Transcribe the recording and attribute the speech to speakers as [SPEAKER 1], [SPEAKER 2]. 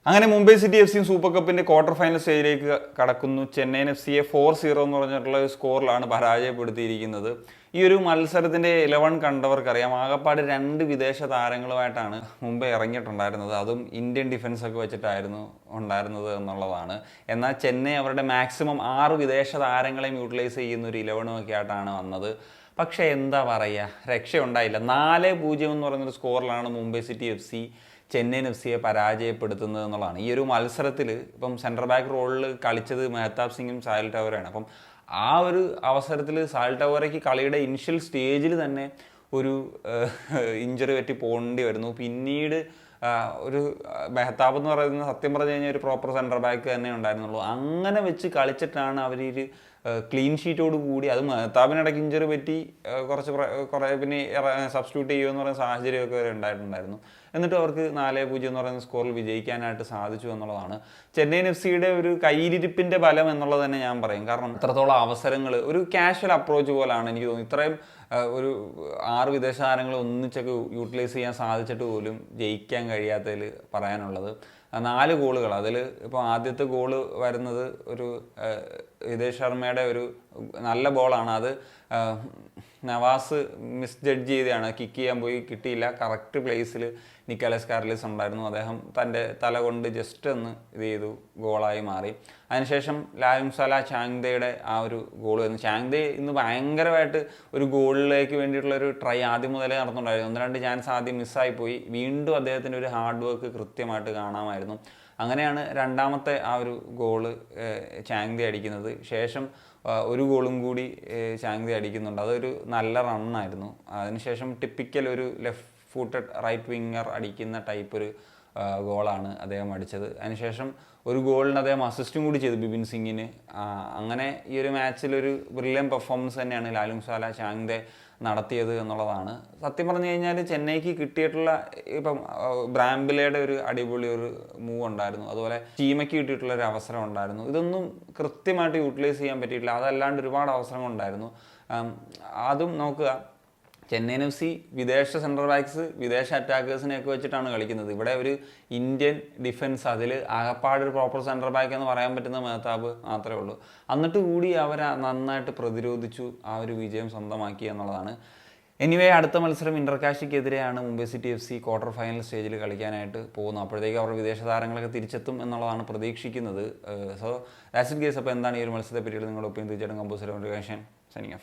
[SPEAKER 1] അങ്ങനെ Mumbai city F സിയും super കപ്പിന്റെ ക്വാർട്ടർ ഫൈനൽ സ്റ്റേജിലേക്ക് കടക്കുന്നു. ചെന്നൈയിൻ എഫ് സിയെ 4-0 എന്ന് പറഞ്ഞിട്ടുള്ള ഒരു സ്കോറിലാണ് പരാജയപ്പെടുത്തിയിരിക്കുന്നത്. ഈ ഒരു മത്സരത്തിന്റെ 11 കണ്ടവർക്കറിയാം, ആകപ്പാട് 2 വിദേശ താരങ്ങളുമായിട്ടാണ് മുംബൈ ഇറങ്ങിയിട്ടുണ്ടായിരുന്നത്. അതും ഇന്ത്യൻ ഡിഫൻസ് ഒക്കെ വെച്ചിട്ടായിരുന്നു ഉണ്ടായിരുന്നത് എന്നുള്ളതാണ്. എന്നാൽ ചെന്നൈ അവരുടെ മാക്സിമം 6 വിദേശ താരങ്ങളെയും യൂട്ടിലൈസ് ചെയ്യുന്ന ഒരു 11 ഒക്കെ ആയിട്ടാണ് വന്നത്. പക്ഷേ എന്താ പറയുക, രക്ഷയുണ്ടായില്ല. 4-0 എന്ന് പറയുന്നൊരു സ്കോറിലാണ് Mumbai city F C Chennaiyin F സിയെ പരാജയപ്പെടുത്തുന്നത് എന്നുള്ളതാണ്. ഈ ഒരു മത്സരത്തിൽ ഇപ്പം സെൻട്രൽ ബാക്ക് റോളിൽ കളിച്ചത് മെഹ്താബ് സിംഗും സാഹിൽ ടവറാണ്. അപ്പം ആ ഒരു അവസരത്തിൽ സാഹിൽ ടവറയ്ക്ക് കളിയുടെ ഇനിഷ്യൽ സ്റ്റേജിൽ തന്നെ ഒരു ഇഞ്ചറി പറ്റി പോകേണ്ടി വരുന്നു. പിന്നീട് ഒരു മെഹ്താബ് എന്ന് പറയുന്നത് സത്യം പറഞ്ഞു കഴിഞ്ഞാൽ ഒരു പ്രോപ്പർ സെൻട്രൽ ബാക്ക് തന്നെ ഉണ്ടായിരുന്നുള്ളൂ. അങ്ങനെ വെച്ച് കളിച്ചിട്ടാണ് അവർ ഒരു ക്ലീൻ ഷീറ്റോട് കൂടി, അത് മെഹ്താബിനിടയ്ക്ക് ഇഞ്ചറി പറ്റി കുറേ പിന്നെ സബ്സ്റ്റിറ്റ്യൂട്ട് ചെയ്യുമെന്ന് പറയുന്ന സാഹചര്യമൊക്കെ വരെ ഉണ്ടായിട്ടുണ്ടായിരുന്നു. എന്നിട്ട് അവർക്ക് 4-0 എന്ന് പറയുന്ന സ്കോറിൽ വിജയിക്കാനായിട്ട് സാധിച്ചു എന്നുള്ളതാണ് ചെന്നൈയിൻ എഫ് സിയുടെ ഒരു കയ്യിലിരിപ്പിൻ്റെ ബലം എന്നുള്ളത് തന്നെ ഞാൻ പറയും. കാരണം ഇത്രത്തോളം അവസരങ്ങൾ ഒരു കാഷ്വൽ അപ്രോച്ച് പോലാണ് എനിക്ക് തോന്നുന്നു. ഇത്രയും ഒരു 6 വിദേശ താരങ്ങൾ ഒന്നിച്ചൊക്കെ യൂട്ടിലൈസ് ചെയ്യാൻ സാധിച്ചിട്ട് പോലും ജയിക്കാൻ കഴിയാത്തതിൽ പറയാനുള്ളത് 4 ഗോളുകൾ. അതിൽ ഇപ്പോൾ ആദ്യത്തെ ഗോള് വരുന്നത് ഒരു ഹിതേഷ് ശർമ്മയുടെ ഒരു നല്ല ബോളാണ്. അത് നവാസ് മിസ് ജഡ്ജ് ചെയ്തെയാണ്, കിക്ക് ചെയ്യാൻ പോയി കിട്ടിയില്ല. കറക്റ്റ് പ്ലേസിൽ നിക്കോളാസ് കാർലിസ് ഉണ്ടായിരുന്നു. അദ്ദേഹം തൻ്റെ തല കൊണ്ട് ജസ്റ്റ് ഒന്ന് ഇത് ചെയ്തു, ഗോളായി മാറി. അതിനുശേഷം ലാലുംസാല ചാങ്തയുടെ ആ ഒരു ഗോൾ വരുന്നു. ചാങ്തെ ഇന്ന് ഭയങ്കരമായിട്ട് ഒരു ഗോളിലേക്ക് വേണ്ടിയിട്ടുള്ള ഒരു ട്രൈ ആദ്യം മുതലേ നടന്നുണ്ടായിരുന്നു. 1-2 ചാൻസ് ആദ്യം മിസ്സായി പോയി. വീണ്ടും അദ്ദേഹത്തിൻ്റെ ഒരു ഹാർഡ് വർക്ക് കൃത്യമായിട്ട് കാണാമായിരുന്നു. അങ്ങനെയാണ് രണ്ടാമത്തെ ആ ഒരു ഗോള് ചാങ്തെ അടിക്കുന്നത്. ശേഷം ഒരു ഗോളും കൂടി ചാങ്തെ അടിക്കുന്നുണ്ട്. അതൊരു നല്ല റണ്ണായിരുന്നു. അതിനുശേഷം ടിപ്പിക്കൽ ഒരു ലെഫ്റ്റ് ഫൂട്ടഡ് റൈറ്റ് വിങ്ങർ അടിക്കുന്ന ടൈപ്പ് ഒരു ഗോളാണ് അദ്ദേഹം അടിച്ചത്. അതിനുശേഷം ഒരു ഗോളിന് അദ്ദേഹം അസിസ്റ്റും കൂടി ചെയ്തു ബിപിൻ സിംഗിന്. അങ്ങനെ ഈ ഒരു മാച്ചിലൊരു ബ്രില്യൻ പെർഫോമൻസ് തന്നെയാണ് ലാലുംസാല ചാങ്തെ നടത്തിയത് എന്നുള്ളതാണ്. സത്യം പറഞ്ഞു കഴിഞ്ഞാൽ ചെന്നൈക്ക് കിട്ടിയിട്ടുള്ള ഇപ്പം ബ്രാംബിലയുടെ ഒരു അടിപൊളി ഒരു മൂവ് ഉണ്ടായിരുന്നു, അതുപോലെ ചീമയ്ക്ക് കിട്ടിയിട്ടുള്ള ഒരു അവസരം ഉണ്ടായിരുന്നു. ഇതൊന്നും കൃത്യമായിട്ട് യൂട്ടിലൈസ് ചെയ്യാൻ പറ്റിയിട്ടില്ല. അതല്ലാണ്ട് ഒരുപാട് അവസരങ്ങൾ ഉണ്ടായിരുന്നു. അതും നോക്കുക, ചെന്നൈയിൻ എഫ് സി വിദേശ സെൻട്രൽ ബാക്സ് വിദേശ അറ്റാക്കേഴ്സിനെയൊക്കെ വെച്ചിട്ടാണ് കളിക്കുന്നത്. ഇവിടെ ഒരു ഇന്ത്യൻ ഡിഫൻസ്, അതിൽ ആകപ്പാടൊരു പ്രോപ്പർ സെൻട്രൽ ബാക്ക് എന്ന് പറയാൻ പറ്റുന്ന മെഹ്താബ് മാത്രമേ ഉള്ളൂ. എന്നിട്ട് കൂടി അവർ നന്നായിട്ട് പ്രതിരോധിച്ചു ആ ഒരു വിജയം സ്വന്തമാക്കി എന്നുള്ളതാണ്. എനിവേ, അടുത്ത മത്സരം ഇന്റർകാഷിക്കെതിരെയാണ് Mumbai city F C quarter final സ്റ്റേജിൽ കളിക്കാനായിട്ട് പോകുന്നു. അപ്പോഴത്തേക്ക് അവർ വിദേശ താരങ്ങളൊക്കെ തിരിച്ചെത്തും എന്നുള്ളതാണ് പ്രതീക്ഷിക്കുന്നത്. So that's it guys. അപ്പോൾ എന്താണ് ഈ ഒരു മത്സരത്തെ പറ്റിയിട്ട് നിങ്ങളുടെ ഒപ്പീനിയൻ തീർച്ചയായിട്ടും കമ്പോസ് സൈനിങ് ഓഫ്.